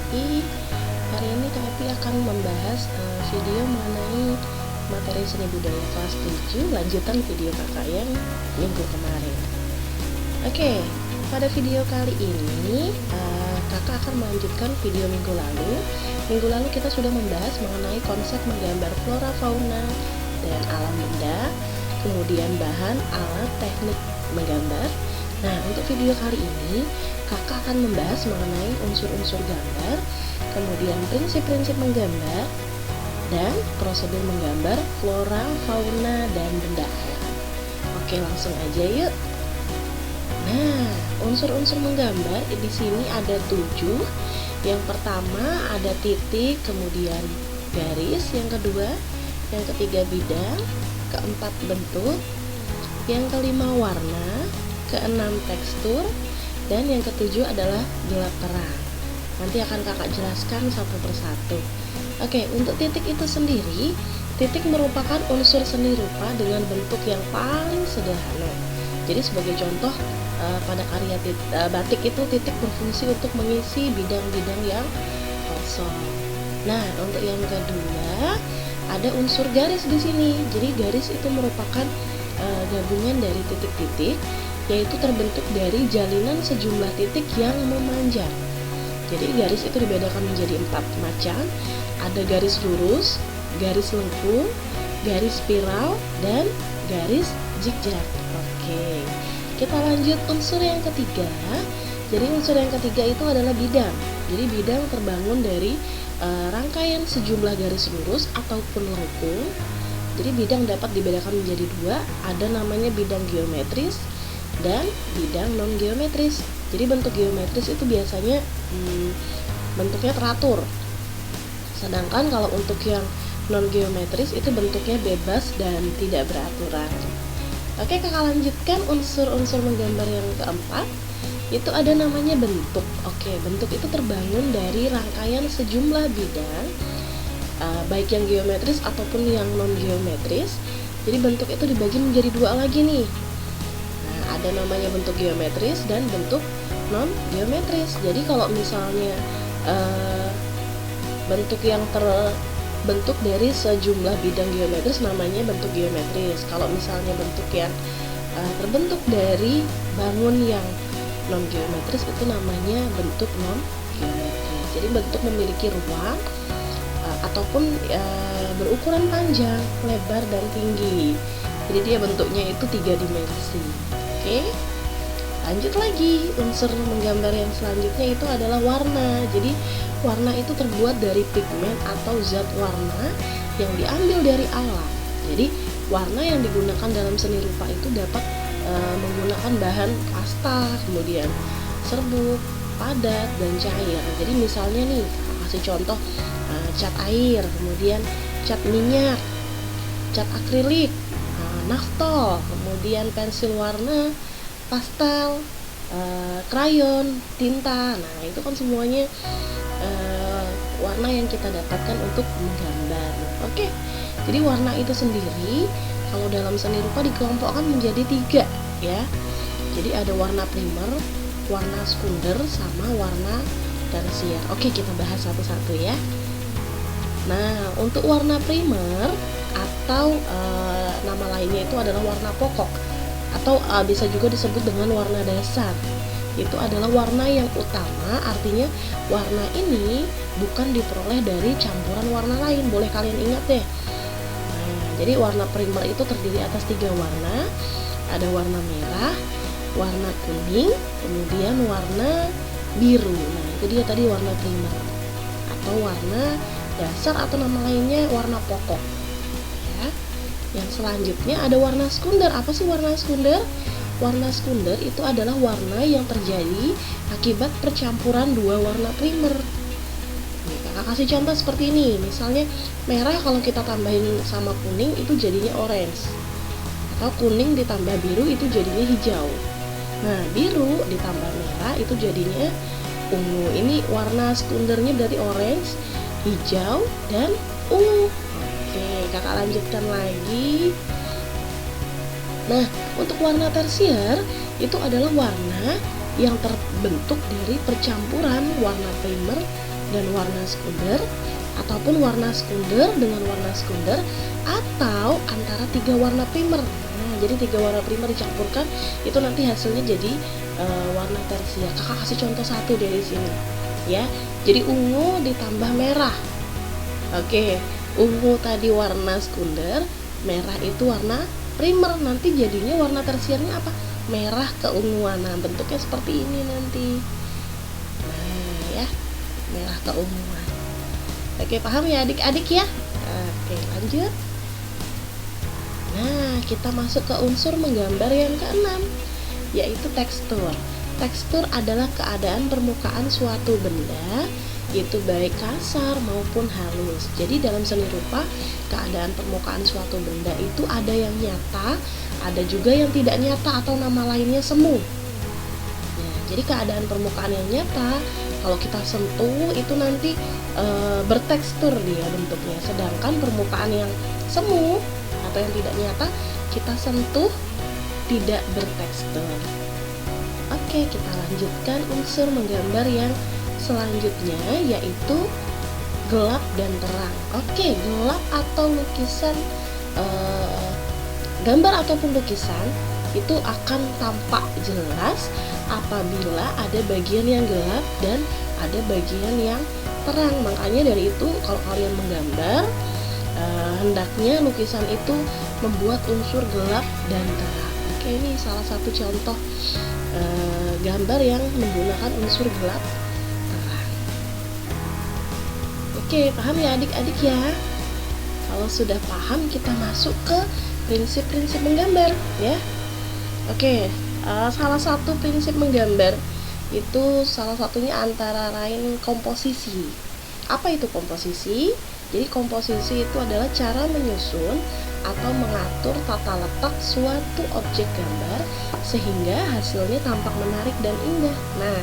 KPI. Hari ini KPI akan membahas video mengenai materi seni budaya kelas 7, lanjutan video kakak yang minggu kemarin. Oke, pada video kali ini kakak akan melanjutkan video minggu lalu. Minggu lalu kita sudah membahas mengenai konsep menggambar flora, fauna, dan alam benda, kemudian bahan, alat, teknik menggambar. Nah, untuk video kali ini kakak akan membahas mengenai unsur-unsur gambar, kemudian prinsip-prinsip menggambar, dan prosedur menggambar flora, fauna, dan benda alam. Oke, langsung aja yuk. Nah, unsur-unsur menggambar di sini ada 7. Yang pertama ada titik, kemudian garis, yang kedua, yang ketiga bidang, keempat bentuk, yang kelima warna, keenam tekstur, dan yang ketujuh adalah gelap terang. Nanti akan kakak jelaskan satu persatu. Oke, untuk titik itu sendiri, titik merupakan unsur seni rupa dengan bentuk yang paling sederhana. Jadi sebagai contoh, pada karya batik itu titik berfungsi untuk mengisi bidang-bidang yang kosong. Nah, untuk yang kedua ada unsur garis di sini. Jadi garis itu merupakan gabungan dari titik-titik, yaitu terbentuk dari jalinan sejumlah titik yang memanjang. Jadi garis itu dibedakan menjadi 4 macam. Ada garis lurus, garis lengkung, garis spiral, dan garis zigzag. Oke, kita lanjut unsur yang ketiga. Jadi unsur yang ketiga itu adalah bidang. Jadi bidang terbangun dari rangkaian sejumlah garis lurus ataupun lengkung. Jadi bidang dapat dibedakan menjadi 2, ada namanya bidang geometris dan bidang non geometris. Jadi bentuk geometris itu biasanya bentuknya teratur. Sedangkan kalau untuk yang non geometris itu bentuknya bebas dan tidak beraturan. Oke, kakak lanjutkan unsur-unsur menggambar yang keempat. Itu ada namanya bentuk. Oke, bentuk itu terbangun dari rangkaian sejumlah bidang, baik yang geometris ataupun yang non geometris. Jadi bentuk itu dibagi menjadi 2 lagi nih. Nah, ada namanya bentuk geometris dan bentuk non geometris. Jadi kalau misalnya bentuk yang terbentuk dari sejumlah bidang geometris namanya bentuk geometris. Kalau misalnya bentuk yang terbentuk dari bangun yang non geometris itu namanya bentuk non geometris. Jadi bentuk memiliki ruang ataupun berukuran panjang, lebar, dan tinggi. Jadi dia bentuknya itu 3 dimensi. Oke, lanjut lagi. Unsur menggambar yang selanjutnya itu adalah warna. Jadi warna itu terbuat dari pigmen atau zat warna yang diambil dari alam. Jadi warna yang digunakan dalam seni rupa itu dapat menggunakan bahan pasta, kemudian serbuk, padat, dan cair. Jadi misalnya nih, kasih contoh cat air, kemudian cat minyak, cat akrilik, naftol, kemudian pensil warna, pastel, krayon, tinta. Nah, itu kan semuanya warna yang kita dapatkan untuk menggambar. Oke, jadi warna itu sendiri kalau dalam seni rupa dikelompokkan menjadi 3 ya. Jadi ada warna primer, warna sekunder, sama warna tersier. Oke, kita bahas satu-satu ya. Nah, untuk warna primer atau nama lainnya itu adalah warna pokok atau bisa juga disebut dengan warna dasar. Itu adalah warna yang utama, artinya warna ini bukan diperoleh dari campuran warna lain. Boleh kalian ingat deh. Nah, jadi warna primer itu terdiri atas 3 warna. Ada warna merah, warna kuning, kemudian warna biru. Nah, itu dia tadi warna primer atau warna dasar atau nama lainnya warna pokok ya. Yang selanjutnya ada warna sekunder. Apa sih warna sekunder? Warna sekunder itu adalah warna yang terjadi akibat percampuran 2 warna primer. Nih, kakak kasih contoh seperti ini. Misalnya merah kalau kita tambahin sama kuning itu jadinya orange, atau kuning ditambah biru itu jadinya hijau. Nah, biru ditambah merah itu jadinya ungu. Ini warna sekundernya dari orange, hijau, dan ungu. Oke, kakak lanjutkan lagi. Nah, untuk warna tersier itu adalah warna yang terbentuk dari percampuran warna primer dan warna sekunder, ataupun warna sekunder dengan warna sekunder, atau antara 3 warna primer. Nah, jadi 3 warna primer dicampurkan itu nanti hasilnya jadi warna tersier. Kakak kasih contoh satu dari sini ya. Jadi ungu ditambah merah. Oke, ungu tadi warna sekunder, merah itu warna primer. Nanti jadinya warna tersiernya apa? Merah keunguan. Nah, bentuknya seperti ini nanti. Nah, ya, merah keunguan. Oke, paham ya adik-adik ya? Oke, lanjut. Nah, kita masuk ke unsur menggambar yang keenam, yaitu tekstur. Tekstur adalah keadaan permukaan suatu benda, itu baik kasar maupun halus. Jadi dalam seni rupa, keadaan permukaan suatu benda itu ada yang nyata, ada juga yang tidak nyata atau nama lainnya semu. Nah, jadi keadaan permukaan yang nyata, kalau kita sentuh itu nanti bertekstur dia bentuknya. Sedangkan permukaan yang semu atau yang tidak nyata, kita sentuh tidak bertekstur. Oke, kita lanjutkan unsur menggambar yang selanjutnya, yaitu gelap dan terang. Oke, gelap atau lukisan, gambar ataupun lukisan itu akan tampak jelas apabila ada bagian yang gelap dan ada bagian yang terang. Makanya dari itu kalau kalian menggambar, hendaknya lukisan itu membuat unsur gelap dan terang. Oke, ini salah satu contoh gambar yang menggunakan unsur gelap terang. Oke, paham ya adik-adik ya? Kalau sudah paham, kita masuk ke prinsip-prinsip menggambar ya. Oke, salah satu prinsip menggambar itu salah satunya antara lain komposisi. Apa itu komposisi? Jadi komposisi itu adalah cara menyusun atau mengatur tata letak suatu objek gambar sehingga hasilnya tampak menarik dan indah. Nah,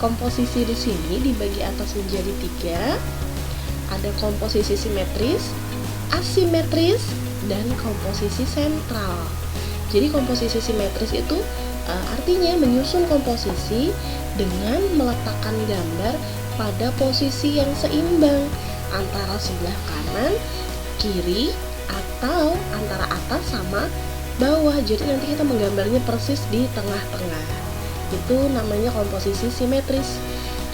komposisi di sini dibagi atas menjadi 3. Ada komposisi simetris, asimetris, dan komposisi sentral. Jadi komposisi simetris itu artinya menyusun komposisi dengan meletakkan gambar pada posisi yang seimbang antara sebelah kanan, kiri, atau antara atas sama bawah. Jadi nanti kita menggambarnya persis di tengah-tengah. Itu namanya komposisi simetris.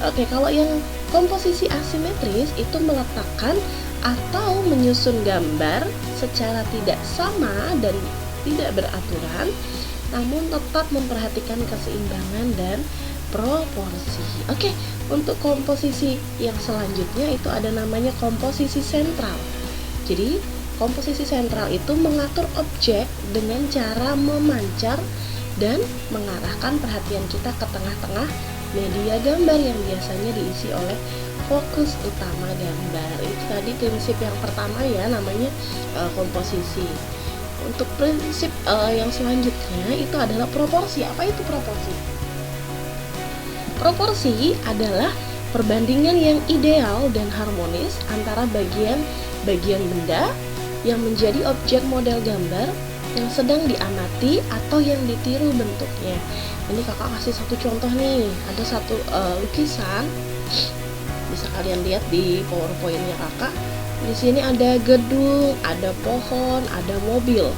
Oke, kalau yang komposisi asimetris itu meletakkan atau menyusun gambar secara tidak sama dan tidak beraturan, namun tetap memperhatikan keseimbangan dan proporsi. Oke, untuk komposisi yang selanjutnya itu ada namanya komposisi sentral. Jadi komposisi sentral itu mengatur objek dengan cara memancar dan mengarahkan perhatian kita ke tengah-tengah media gambar yang biasanya diisi oleh fokus utama gambar. Itu tadi prinsip yang pertama ya, namanya komposisi. Untuk prinsip yang selanjutnya itu adalah proporsi. Apa itu proporsi? Proporsi adalah perbandingan yang ideal dan harmonis antara bagian-bagian benda yang menjadi objek model gambar yang sedang diamati atau yang ditiru bentuknya. Ini kakak kasih satu contoh nih. Ada satu lukisan, bisa kalian lihat di PowerPoint-nya kakak. Di sini ada gedung, ada pohon, ada mobil.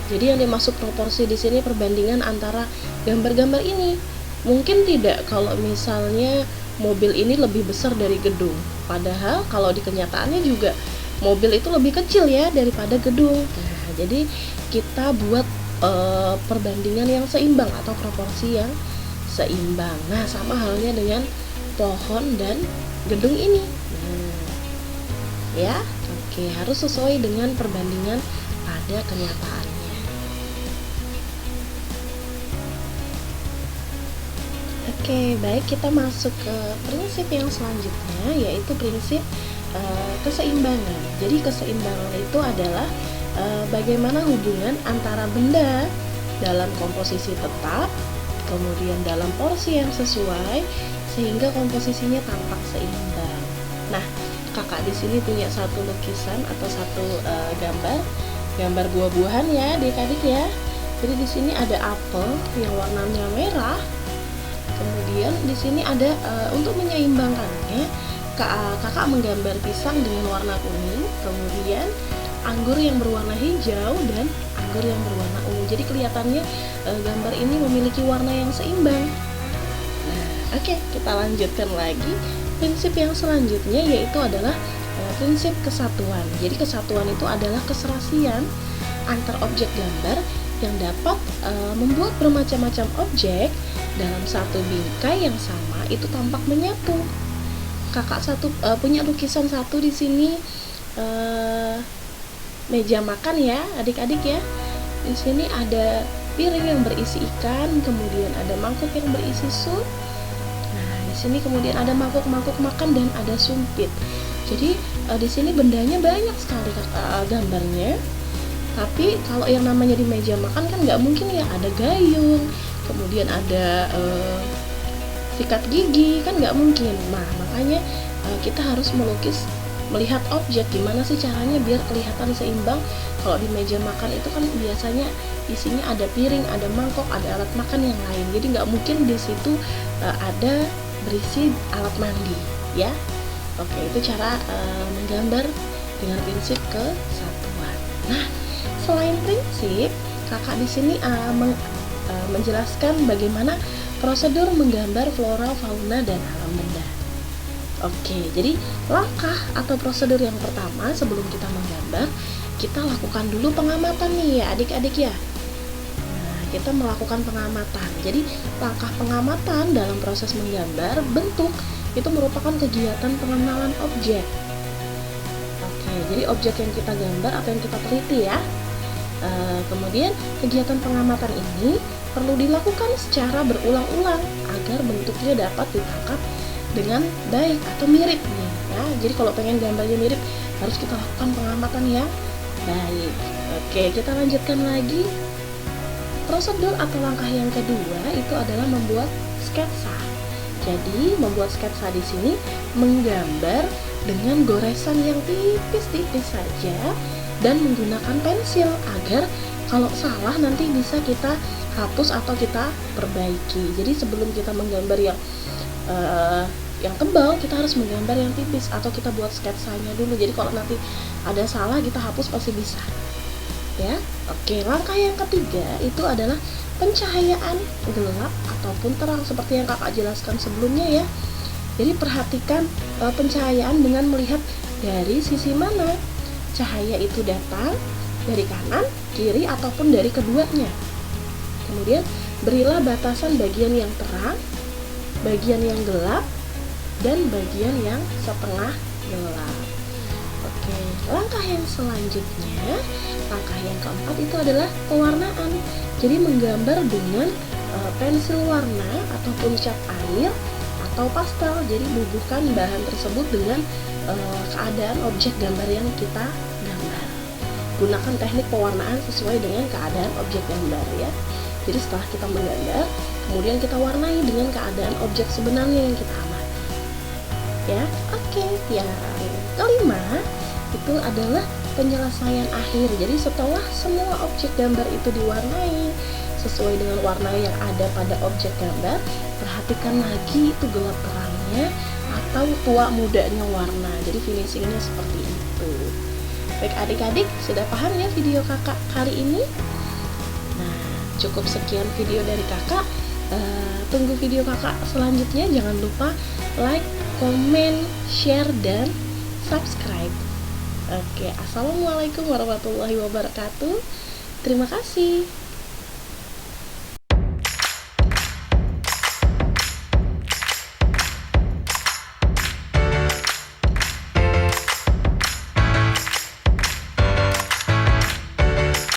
Jadi yang dimaksud proporsi di sini perbandingan antara gambar-gambar ini. Mungkin tidak kalau misalnya mobil ini lebih besar dari gedung. Padahal kalau di kenyataannya juga mobil itu lebih kecil ya daripada gedung. Nah, jadi kita buat perbandingan yang seimbang atau proporsi yang seimbang. Nah, sama halnya dengan pohon dan gedung ini. Nah, ya, oke, harus sesuai dengan perbandingan pada kenyataannya. Oke, baik, kita masuk ke prinsip yang selanjutnya, yaitu prinsip keseimbangan. Jadi keseimbangan itu adalah bagaimana hubungan antara benda dalam komposisi tetap, kemudian dalam porsi yang sesuai, sehingga komposisinya tampak seimbang. Nah, kakak di sini punya satu lukisan atau satu gambar buah-buahan ya, adik-adik ya. Jadi di sini ada apel yang warnanya merah. Kemudian di sini ada untuk menyeimbangkannya, kakak menggambar pisang dengan warna kuning, kemudian anggur yang berwarna hijau dan anggur yang berwarna ungu. Jadi kelihatannya gambar ini memiliki warna yang seimbang. Nah, oke, kita lanjutkan lagi. Prinsip yang selanjutnya yaitu adalah prinsip kesatuan. Jadi kesatuan itu adalah keserasian antar objek gambar yang dapat membuat bermacam-macam objek dalam satu bingkai yang sama itu tampak menyatu. Kakak punya lukisan satu di sini, meja makan ya, adik-adik ya. Di sini ada piring yang berisi ikan, kemudian ada mangkuk yang berisi sup. Nah, di sini kemudian ada mangkuk-mangkuk makan dan ada sumpit. Jadi di sini bendanya banyak sekali gambarnya. Tapi kalau yang namanya di meja makan kan nggak mungkin ya, ada gayung, kemudian ada sikat gigi, kan nggak mungkin. Nah, makanya kita harus melihat objek gimana sih caranya biar kelihatan seimbang. Kalau di meja makan itu kan biasanya isinya ada piring, ada mangkok, ada alat makan yang lain. Jadi nggak mungkin di situ ada berisi alat mandi, ya. Oke, itu cara menggambar dengan prinsip kesatuan. Nah, selain prinsip, kakak di sini menjelaskan bagaimana prosedur menggambar flora, fauna, dan alam benda. Oke, jadi langkah atau prosedur yang pertama sebelum kita menggambar, kita lakukan dulu pengamatan nih ya adik-adik ya. Nah, kita melakukan pengamatan. Jadi langkah pengamatan dalam proses menggambar bentuk itu merupakan kegiatan pengenalan objek. Oke, jadi objek yang kita gambar atau yang kita teliti ya. Kemudian kegiatan pengamatan ini perlu dilakukan secara berulang-ulang agar bentuknya dapat ditangkap dengan baik atau mirip nih ya. Jadi kalau pengen gambarnya mirip harus kita lakukan pengamatan yang baik. Oke, kita lanjutkan lagi. Prosedur atau langkah yang kedua itu adalah membuat sketsa. Jadi membuat sketsa di sini menggambar dengan goresan yang tipis-tipis saja dan menggunakan pensil agar kalau salah nanti bisa kita hapus atau kita perbaiki. Jadi sebelum kita menggambar yang tebal, kita harus menggambar yang tipis atau kita buat sketsanya dulu. Jadi kalau nanti ada salah kita hapus pasti bisa. Ya. Oke, langkah yang ketiga itu adalah pencahayaan gelap ataupun terang seperti yang kakak jelaskan sebelumnya ya. Jadi perhatikan pencahayaan dengan melihat dari sisi mana cahaya itu datang, dari kanan, kiri, ataupun dari keduanya. Kemudian berilah batasan bagian yang terang, bagian yang gelap, dan bagian yang setengah gelap. Oke, langkah yang selanjutnya, langkah yang keempat itu adalah pewarnaan. Jadi menggambar dengan pensil warna ataupun cat air atau pastel. Jadi bubuhkan bahan tersebut dengan keadaan objek gambar yang kita gambar. Gunakan teknik pewarnaan sesuai dengan keadaan objek gambar ya. Jadi setelah kita menggambar, kemudian kita warnai dengan keadaan objek sebenarnya yang kita amati. Ya, oke. Yang kelima itu adalah penyelesaian akhir. Jadi setelah semua objek gambar itu diwarnai sesuai dengan warna yang ada pada objek gambar, perhatikan lagi itu gelap terangnya atau tua mudanya warna. Jadi finishingnya seperti itu. Baik adik-adik, sudah paham ya video kakak kali ini? Nah, cukup sekian video dari kakak. Tunggu video kakak selanjutnya. Jangan lupa like, komen, share, dan subscribe. Oke, assalamualaikum warahmatullahi wabarakatuh. Terima kasih.